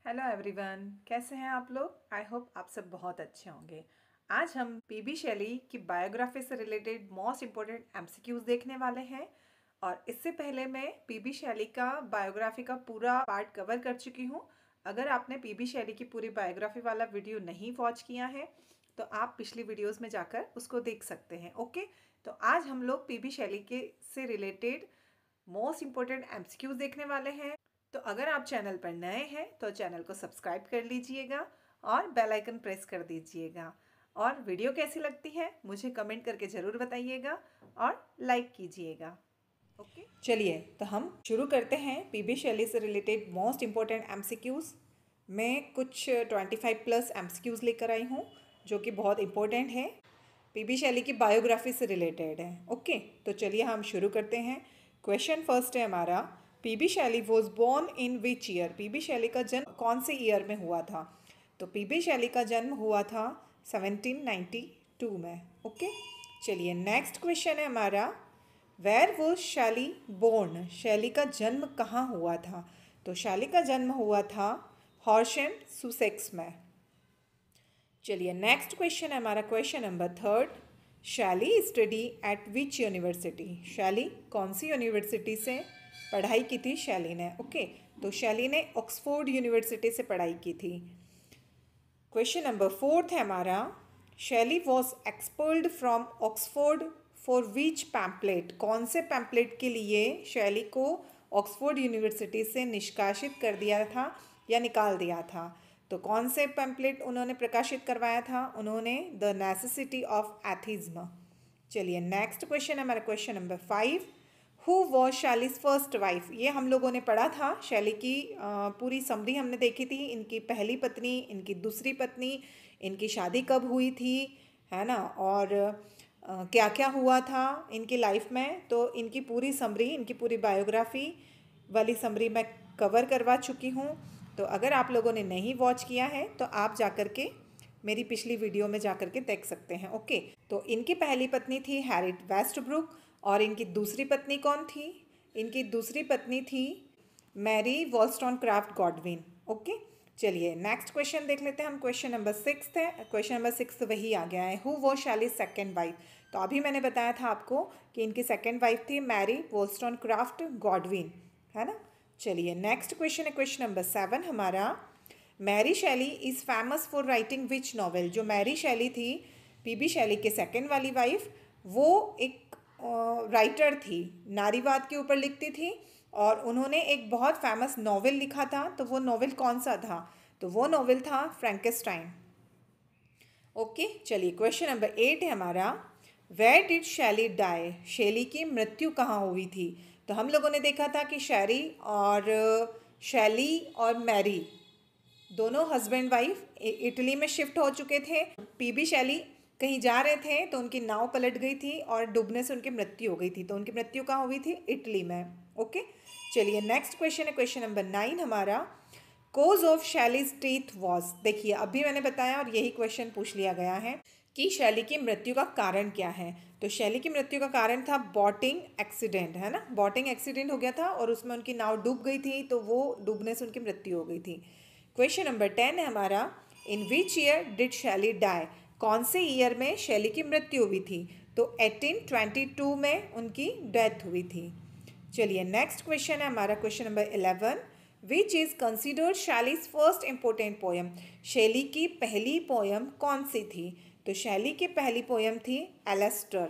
Hello everyone, कैसे हैं आप लोग। आई होप आप सब बहुत अच्छे होंगे। आज हम पीबी शैली की बायोग्राफी से रिलेटेड मोस्ट इम्पोर्टेंट एमसीक्यूज देखने वाले हैं। और इससे पहले मैं पीबी शैली का बायोग्राफी का पूरा पार्ट कवर कर चुकी हूँ। अगर आपने पीबी शैली की पूरी बायोग्राफी वाला वीडियो नहीं वॉच किया है तो आप पिछली वीडियोज़ में जाकर उसको देख सकते हैं। ओके, तो आज हम लोग पीबी शैली के से रिलेटेड मोस्ट इम्पोर्टेंट एमसीक्यूज देखने वाले हैं। तो अगर आप चैनल पर नए हैं तो चैनल को सब्सक्राइब कर लीजिएगा और बेल आइकन प्रेस कर दीजिएगा। और वीडियो कैसी लगती है मुझे कमेंट करके ज़रूर बताइएगा और लाइक कीजिएगा। ओके, चलिए तो हम शुरू करते हैं पीबी शैली से रिलेटेड मोस्ट इम्पोर्टेंट एमसीक्यूज़। मैं कुछ 25 प्लस एमसीक्यूज़ लेकर आई हूँ जो कि बहुत इम्पोर्टेंट है, पीबी शैली की बायोग्राफी से रिलेटेड है। ओके, तो चलिए हम शुरू करते हैं। क्वेश्चन फर्स्ट है हमारा, PB Shelley was born in which year. PB Shelley का जन्म कौन से ईयर में हुआ था। तो पीबी शैली का जन्म हुआ था 1792 में। ओके, चलिए नेक्स्ट क्वेश्चन है हमारा, वेयर वॉज शैली बोर्न। शैली का जन्म कहाँ हुआ था। तो शैली का जन्म हुआ था हॉर्शेम, सुसेक्स में। चलिए नेक्स्ट क्वेश्चन है हमारा, क्वेश्चन नंबर थर्ड, शैली स्टडी एट विच यूनिवर्सिटी। शैली कौन सी यूनिवर्सिटी से पढ़ाई की थी शैली ने। ओके, तो शैली ने ऑक्सफोर्ड यूनिवर्सिटी से पढ़ाई की थी। क्वेश्चन नंबर फोर्थ है हमारा, Shelley was expelled from Oxford for which pamphlet. कौन से पैम्पलेट के लिए शैली को ऑक्सफोर्ड यूनिवर्सिटी से निष्कासित कर दिया था या निकाल दिया था। तो कौन से पैम्पलेट उन्होंने प्रकाशित करवाया था, उन्होंने द नेसेसिटी ऑफ एथिज्म। चलिए नेक्स्ट क्वेश्चन है हमारा, question number 5, who was Shelley's first wife. ये हम लोगों ने पढ़ा था, शैली की पूरी समरी हमने देखी थी, इनकी पहली पत्नी, इनकी दूसरी पत्नी, इनकी शादी कब हुई थी, है ना, और क्या क्या हुआ था इनकी लाइफ में। तो इनकी पूरी समरी, इनकी पूरी बायोग्राफी वाली समरी मैं कवर करवा चुकी हूँ। तो अगर आप लोगों ने नहीं वॉच किया है तो आप जाकर के मेरी पिछली वीडियो में जाकर के देख सकते हैं। ओके, तो इनकी पहली पत्नी थी हैरिट वेस्टब्रुक और इनकी दूसरी पत्नी कौन थी। इनकी दूसरी पत्नी थी मैरी वॉलस्टोनक्राफ्ट गॉडविन। ओके, चलिए नेक्स्ट क्वेश्चन देख लेते हैं हम। क्वेश्चन नंबर 6 है, क्वेश्चन नंबर 6 वही आ गया है, who was Shelley's second wife. तो अभी मैंने बताया था आपको कि इनकी सेकेंड वाइफ थी मैरी वॉलस्टोनक्राफ्ट गॉडविन, है ना। चलिए नेक्स्ट क्वेश्चन है, क्वेश्चन नंबर 7 हमारा, मैरी शैली is famous for writing which novel. जो मैरी शैली थी पीबी शैली के सेकेंड वाली वाइफ, वो एक राइटर थी, नारीवाद के ऊपर लिखती थी और उन्होंने एक बहुत फेमस नॉवेल लिखा था। तो वो नॉवेल कौन सा था। तो वो नॉवेल था फ्रैंकेस्टाइन। ओके, चलिए क्वेश्चन नंबर 8 है हमारा, वेयर डिड शैली डाई। शैली की मृत्यु कहाँ हुई थी। तो हम लोगों ने देखा था कि शैली और मैरी दोनों हस्बैंड वाइफ इटली में शिफ्ट हो चुके थे। पीबी शैली कहीं जा रहे थे तो उनकी नाव पलट गई थी और डूबने से उनकी मृत्यु हो गई थी। तो उनकी मृत्यु कहाँ हुई थी, इटली में। ओके, चलिए नेक्स्ट क्वेश्चन है, क्वेश्चन नंबर 9 हमारा, cause of Shelley's death was. देखिए अभी मैंने बताया और यही क्वेश्चन पूछ लिया गया है कि शैली की मृत्यु का कारण क्या है। तो शैली की मृत्यु का कारण था बोटिंग एक्सीडेंट, है ना। बोटिंग एक्सीडेंट हो गया था और उसमें उनकी नाव डूब गई थी, तो वो डूबने से उनकी मृत्यु हो गई थी। क्वेश्चन नंबर 10 है हमारा, इन विच ईयर डिड शैली डाई। कौन से ईयर में शैली की मृत्यु हुई थी। तो 1822 में उनकी डेथ हुई थी। चलिए नेक्स्ट क्वेश्चन है हमारा, question number 11, which is considered Shelley's first important poem. शैली की पहली पोएम कौन सी थी। तो शैली की पहली पोएम थी एलेस्टर।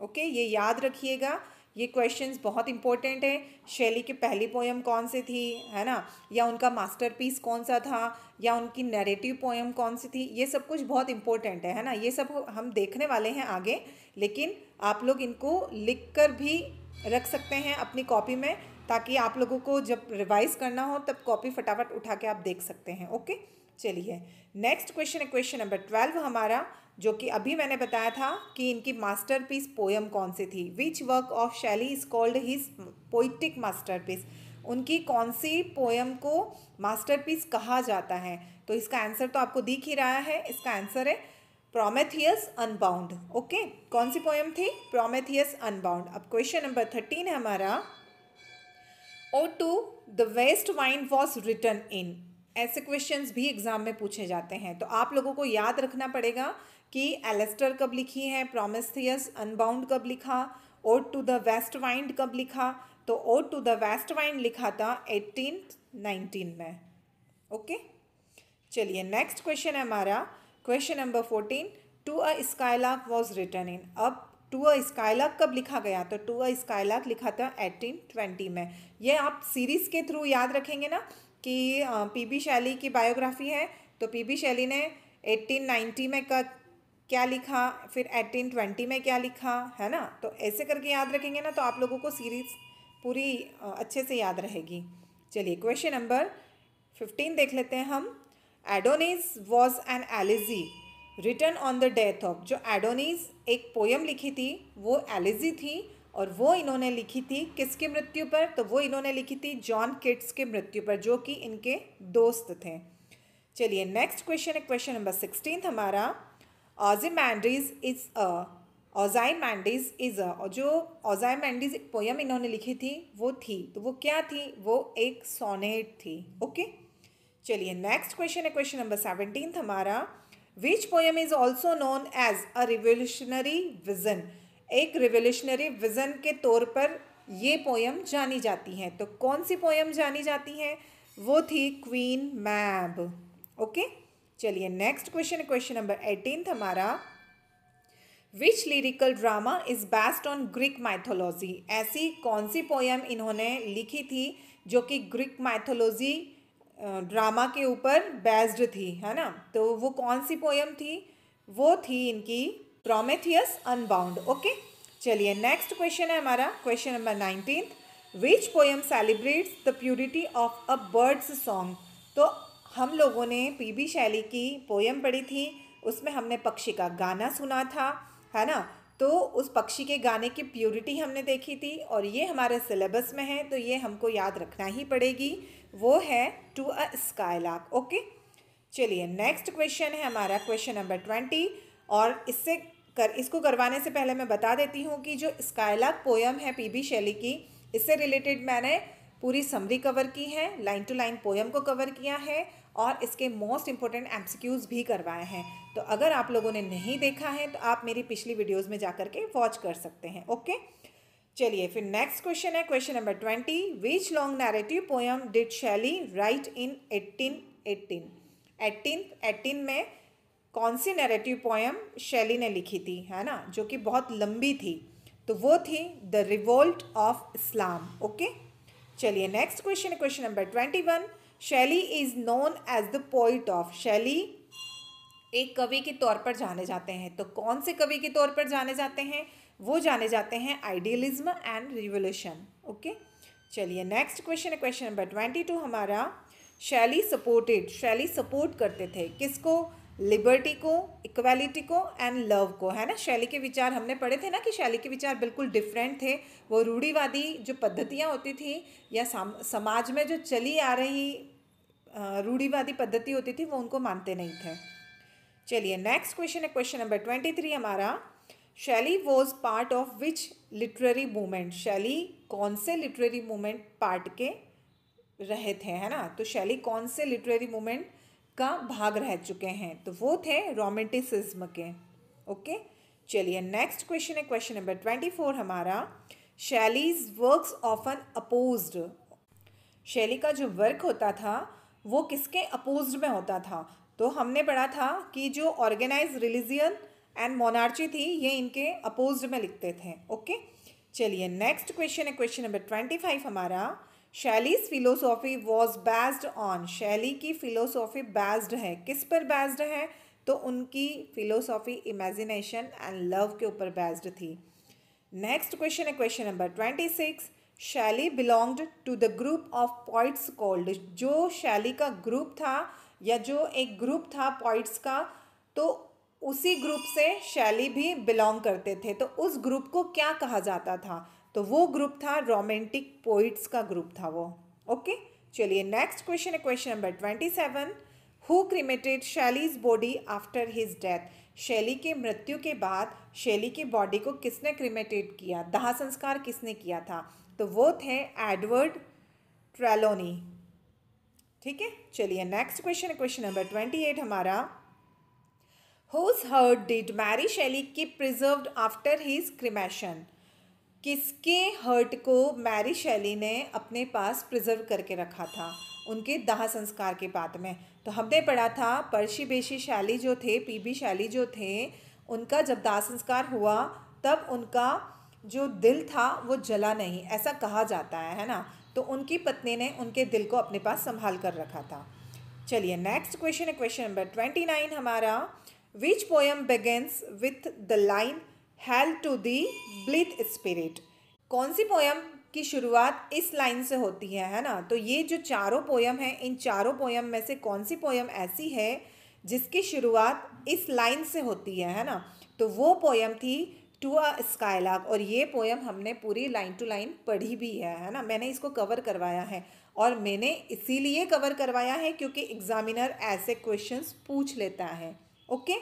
ओके, ये याद रखिएगा, ये क्वेश्चंस बहुत इंपॉर्टेंट है। शैली की पहली पोएम कौन सी थी, है ना, या उनका मास्टरपीस कौन सा था, या उनकी नैरेटिव पोएम कौन सी थी, ये सब कुछ बहुत इंपॉर्टेंट है ना। ये सब हम देखने वाले हैं आगे, लेकिन आप लोग इनको लिख कर भी रख सकते हैं अपनी कॉपी में, ताकि आप लोगों को जब रिवाइज करना हो तब कॉपी फटाफट उठा के आप देख सकते हैं। ओके, चलिए नेक्स्ट क्वेश्चन है, क्वेश्चन नंबर 12 हमारा, जो कि अभी मैंने बताया था कि इनकी मास्टरपीस पोएम कौन सी थी। विच वर्क ऑफ शैली is called his poetic masterpiece. उनकी कौन सी पोएम को मास्टरपीस कहा जाता है। तो इसका आंसर तो आपको दिख ही रहा है, इसका आंसर है प्रोमेथियस अनबाउंड। ओके, कौन सी पोएम थी, प्रोमेथियस अनबाउंड। अब क्वेश्चन नंबर 13 है हमारा, ode to the west wind was written in. ऐसे क्वेश्चंस भी एग्जाम में पूछे जाते हैं। तो आप लोगों को याद रखना पड़ेगा कि एलेस्टर कब लिखी है, प्रोमेथियस अनबाउंड कब लिखा, ode to the west wind कब लिखा। तो ode to the west wind लिखा था 1819 में। ओके, चलिए नेक्स्ट क्वेश्चन है हमारा question number 14, to a skylark was written in. अब टू अ स्काईलार्क कब लिखा गया, तो टू अ स्काईलार्क लिखा था 1820 में। ये आप सीरीज के थ्रू याद रखेंगे ना कि पीबी शैली की बायोग्राफी है, तो पीबी शैली ने 1890 में क्या लिखा, फिर 1820 में क्या लिखा, है ना। तो ऐसे करके याद रखेंगे ना तो आप लोगों को सीरीज पूरी अच्छे से याद रहेगी। चलिए क्वेश्चन नंबर 15 देख लेते हैं हम। Adonais was an elegy written on the death of. जो एडोनिस एक पोयम लिखी थी वो एलिजी थी, और वो इन्होंने लिखी थी किसकी मृत्यु पर, तो वो इन्होंने लिखी थी जॉन किट्स के मृत्यु पर, जो कि इनके दोस्त थे। चलिए नेक्स्ट क्वेश्चन है क्वेश्चन नंबर 16 हमारा। ओज़ाइमैंडिस इज अ, ओज़ाइमैंडिस इज अ, और जो ओज़ाइमैंडिस एक पोयम इन्होंने लिखी थी वो थी, तो वो क्या थी, वो एक सोनेट थी। ओके, चलिए नेक्स्ट क्वेश्चन है क्वेश्चन नंबर 17 हमारा। Which poem is also known as a revolutionary vision. एक रिवोल्यूशनरी विजन के तौर पर ये पोयम जानी जाती है। तो कौन सी पोयम जानी जाती है, वो थी क्वीन मैब। ओके, चलिए नेक्स्ट क्वेश्चन है क्वेश्चन नंबर 18 हमारा। Which lyrical drama is based on Greek mythology. ऐसी कौन सी पोयम इन्होंने लिखी थी जो कि ग्रीक माइथोलॉजी ड्रामा के ऊपर बेस्ड थी, है ना। तो वो कौन सी पोयम थी, वो थी इनकी प्रोमेथियस अनबाउंड। ओके, चलिए नेक्स्ट क्वेश्चन है हमारा question number 19। Which poem celebrates the purity of a bird's song. तो हम लोगों ने पीबी शैली की पोयम पढ़ी थी, उसमें हमने पक्षी का गाना सुना था, है ना। तो उस पक्षी के गाने की प्यूरिटी हमने देखी थी, और ये हमारे सिलेबस में है तो ये हमको याद रखना ही पड़ेगी। वो है टू अ स्काईलार्क। ओके, चलिए नेक्स्ट क्वेश्चन है हमारा क्वेश्चन नंबर 20। और इसको करवाने से पहले मैं बता देती हूँ कि जो स्काईलार्क पोयम है पीबी शैली की, इससे रिलेटेड मैंने पूरी समरी कवर की है, लाइन टू लाइन पोयम को कवर किया है, और इसके मोस्ट इंपॉर्टेंट एमसीक्यूज भी करवाए हैं। तो अगर आप लोगों ने नहीं देखा है तो आप मेरी पिछली वीडियोस में जाकर के वॉच कर सकते हैं। ओके, चलिए फिर नेक्स्ट क्वेश्चन है question number 20। Which long narrative poem did शैली राइट इन 1818। 1818 में कौन सी नैरेटिव पोयम शैली ने लिखी थी, है ना, जो कि बहुत लंबी थी। तो वो थी the revolt of Islam. Okay, चलिए नेक्स्ट क्वेश्चन है question number 21। Shelley is known as the poet of. Shelley एक कवि के तौर पर जाने जाते हैं। तो कौन से कवि के तौर पर जाने जाते हैं, वो जाने जाते हैं आइडियलिज्म एंड रिवोल्यूशन। ओके, चलिए नेक्स्ट क्वेश्चन है क्वेश्चन नंबर 22 हमारा। शैली सपोर्ट करते थे किसको, लिबर्टी को, इक्वालिटी को एंड लव को, है ना। शैली के विचार हमने पढ़े थे ना कि शैली के विचार बिल्कुल डिफरेंट थे। वो रूढ़िवादी जो पद्धतियाँ होती थी या समाज में जो चली आ रही रूढ़िवादी पद्धति होती थी वो उनको मानते नहीं थे। चलिए नेक्स्ट क्वेश्चन है क्वेश्चन नंबर 23 हमारा। Shelley was part of which literary movement. शैली कौन से लिटरेरी मूवमेंट पार्ट के रहे थे, है ना। तो शैली कौन से लिटरेरी मूवमेंट का भाग रह चुके हैं, तो वो थे रोमांटिसिज्म के। ओके, चलिए नेक्स्ट क्वेश्चन है क्वेश्चन नंबर 24 हमारा। Shelley's works often opposed. शैली का जो वर्क होता था वो किसके अपोज्ड में होता था। तो हमने पढ़ा था कि जो ऑर्गेनाइज रिलीजियन एंड मोनार्ची थी ये इनके अपोज्ड में लिखते थे। ओके, चलिए नेक्स्ट क्वेश्चन है क्वेश्चन नंबर 25 हमारा। Shelley's philosophy was based on. शैली की फिलोसॉफी बेस्ड है, किस पर बेस्ड है, तो उनकी फिलोसॉफी इमेजिनेशन एंड लव के ऊपर बेस्ड थी। नेक्स्ट क्वेश्चन है question number 26। Shelley belonged to the group of poets called. जो शैली का ग्रुप था या जो एक ग्रुप था पॉइट्स का, तो उसी ग्रुप से शैली भी बिलोंग करते थे। तो उस ग्रुप को क्या कहा जाता था, तो वो ग्रुप था रोमांटिक पोइट्स का ग्रुप था वो। ओके, चलिए नेक्स्ट क्वेश्चन है question number 27। Who cremated Shelley's body after his death. शैली के मृत्यु के बाद शैली की बॉडी को किसने क्रीमेटेड किया, दाह संस्कार किसने किया था, तो वो थे एडवर्ड ट्रेलोनी। ठीक है, चलिए नेक्स्ट क्वेश्चन है क्वेश्चन नंबर 28 हमारा। Whose heart did Mary Shelley keep preserved after his cremation? किसके हर्ट को मैरी शैली ने अपने पास प्रिजर्व करके रखा था उनके दाह संस्कार के बाद में? तो हमने पढ़ा था पर्सी बेसी शैली जो थे, पीबी शैली जो थे, उनका जब दाह संस्कार हुआ तब उनका जो दिल था वो जला नहीं, ऐसा कहा जाता है ना। तो उनकी पत्नी ने उनके दिल को अपने पास संभाल कर रखा था। चलिए नेक्स्ट क्वेश्चन है क्वेश्चन नंबर 29 हमारा। Which poem begins with the line hail to thee blithe spirit? कौन सी पोएम की शुरुआत इस लाइन से होती है ना। तो ये जो चारों पोएम हैं, इन चारों पोएम में से कौन सी पोएम ऐसी है जिसकी शुरुआत इस लाइन से होती है ना। तो वो पोएम थी टू अ स्काईलार्क, और ये पोएम हमने पूरी लाइन टू लाइन पढ़ी भी है ना। मैंने इसको कवर करवाया है, और मैंने इसीलिए कवर करवाया है क्योंकि एग्जामिनर ऐसे क्वेश्चंस पूछ लेता है। ओके,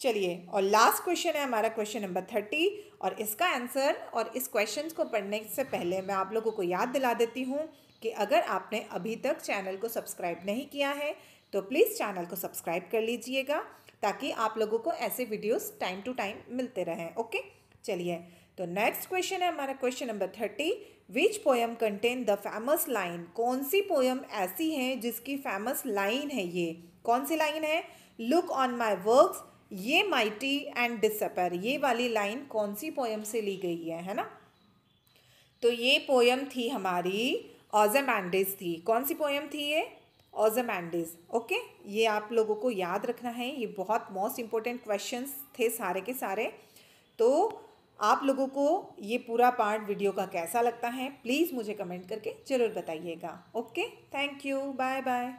चलिए, और लास्ट क्वेश्चन है हमारा क्वेश्चन नंबर 30, और इसका आंसर और इस क्वेश्चन को पढ़ने से पहले मैं आप लोगों को याद दिला देती हूँ कि अगर आपने अभी तक चैनल को सब्सक्राइब नहीं किया है तो प्लीज़ चैनल को सब्सक्राइब कर लीजिएगा, ताकि आप लोगों को ऐसे वीडियोस टाइम टू टाइम मिलते रहें। ओके, चलिए, तो नेक्स्ट क्वेश्चन है हमारा question number 30। Which poem contain the famous line? कौन सी पोएम ऐसी है जिसकी फेमस लाइन है? ये कौन सी लाइन है? लुक ऑन माई वर्क्स, ये माइटी एंड डिसअपेयर, ये वाली लाइन कौन सी पोएम से ली गई है ना। तो ये पोएम थी हमारी ओज़ामांडिस थी। कौन सी पोएम थी ये? ओज़ामांडिस। ओके, ये आप लोगों को याद रखना है, ये बहुत मोस्ट इंपॉर्टेंट क्वेश्चंस थे सारे के सारे। तो आप लोगों को ये पूरा पार्ट वीडियो का कैसा लगता है प्लीज़ मुझे कमेंट करके ज़रूर बताइएगा। Okay, thank you, bye bye.